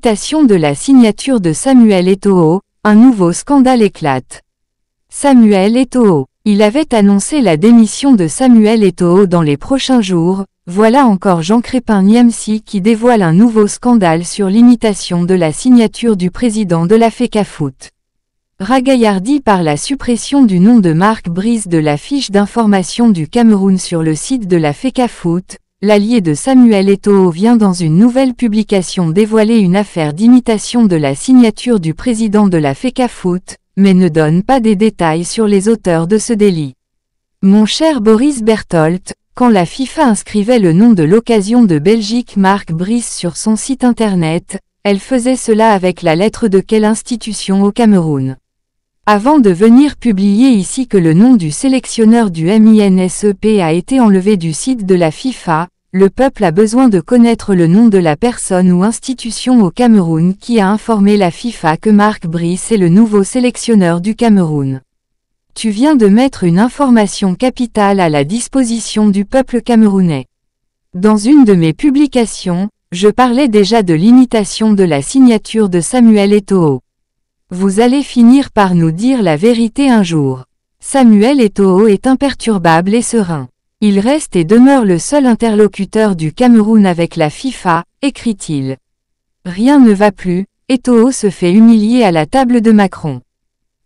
l'imitation de la signature de Samuel Eto'o, un nouveau scandale éclate. Samuel Eto'o. Il avait annoncé la démission de Samuel Eto'o dans les prochains jours. Voilà encore Jean Crépin Niamsi qui dévoile un nouveau scandale sur l'imitation de la signature du président de la FECAFOOT. Ragaillardi par la suppression du nom de Marc Brice de la fiche d'information du Cameroun sur le site de la FECAFOOT, l'allié de Samuel Eto'o vient dans une nouvelle publication dévoiler une affaire d'imitation de la signature du président de la FECAFOOT, mais ne donne pas des détails sur les auteurs de ce délit. Mon cher Boris Berthold, quand la FIFA inscrivait le nom de l'occasion de Belgique Marc Brice sur son site internet, elle faisait cela avec la lettre de quelle institution au Cameroun? Avant de venir publier ici que le nom du sélectionneur du MINSEP a été enlevé du site de la FIFA, le peuple a besoin de connaître le nom de la personne ou institution au Cameroun qui a informé la FIFA que Marc Brice est le nouveau sélectionneur du Cameroun. Tu viens de mettre une information capitale à la disposition du peuple camerounais. Dans une de mes publications, je parlais déjà de l'imitation de la signature de Samuel Eto'o. Vous allez finir par nous dire la vérité un jour. Samuel Eto'o est imperturbable et serein. Il reste et demeure le seul interlocuteur du Cameroun avec la FIFA, écrit-il. Rien ne va plus, Eto'o se fait humilier à la table de Macron.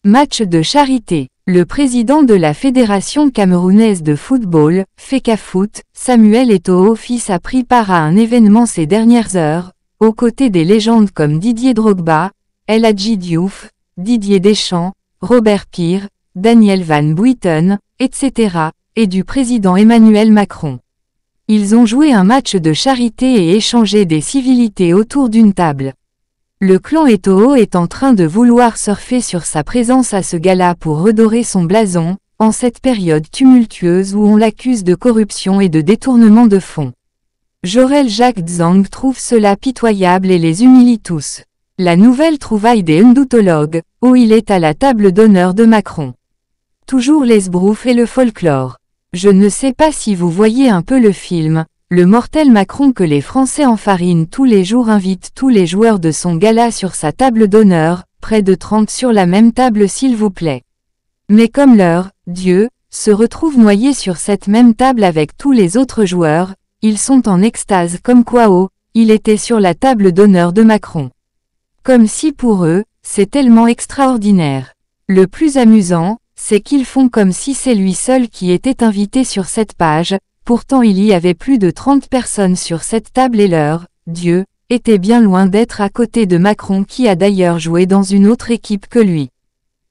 Match de charité. Le président de la Fédération camerounaise de football, FECAFOOT, Samuel Eto'o fils a pris part à un événement ces dernières heures, aux côtés des légendes comme Didier Drogba, El Hadji Diouf, Didier Deschamps, Robert Pire, Daniel Van Buiten, etc., et du président Emmanuel Macron. Ils ont joué un match de charité et échangé des civilités autour d'une table. Le clan Eto'o est en train de vouloir surfer sur sa présence à ce gala pour redorer son blason, en cette période tumultueuse où on l'accuse de corruption et de détournement de fonds. Jorel Jacques Dzang trouve cela pitoyable et les humilie tous. La nouvelle trouvaille des ndoutologues, où il est à la table d'honneur de Macron. Toujours l'esbrouf et le folklore. Je ne sais pas si vous voyez un peu le film, le mortel Macron que les Français enfarinent tous les jours invite tous les joueurs de son gala sur sa table d'honneur, près de 30 sur la même table s'il vous plaît. Mais comme leur, Dieu, se retrouve noyé sur cette même table avec tous les autres joueurs, ils sont en extase comme quoi il était sur la table d'honneur de Macron. Comme si pour eux, c'est tellement extraordinaire. Le plus amusant, c'est qu'ils font comme si c'est lui seul qui était invité sur cette page, pourtant il y avait plus de 30 personnes sur cette table et leur, Dieu, était bien loin d'être à côté de Macron qui a d'ailleurs joué dans une autre équipe que lui.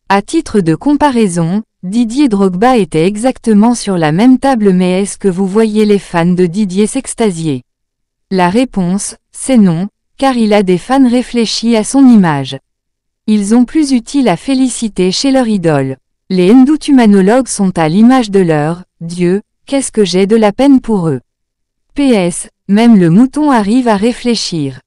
À titre de comparaison, Didier Drogba était exactement sur la même table mais est-ce que vous voyez les fans de Didier s'extasier? La réponse, c'est non, car il a des fans réfléchis à son image. Ils ont plus utile à féliciter chez leur idole. Les ndoutumanologues sont à l'image de leur, Dieu, qu'est-ce que j'ai de la peine pour eux. PS, même le mouton arrive à réfléchir.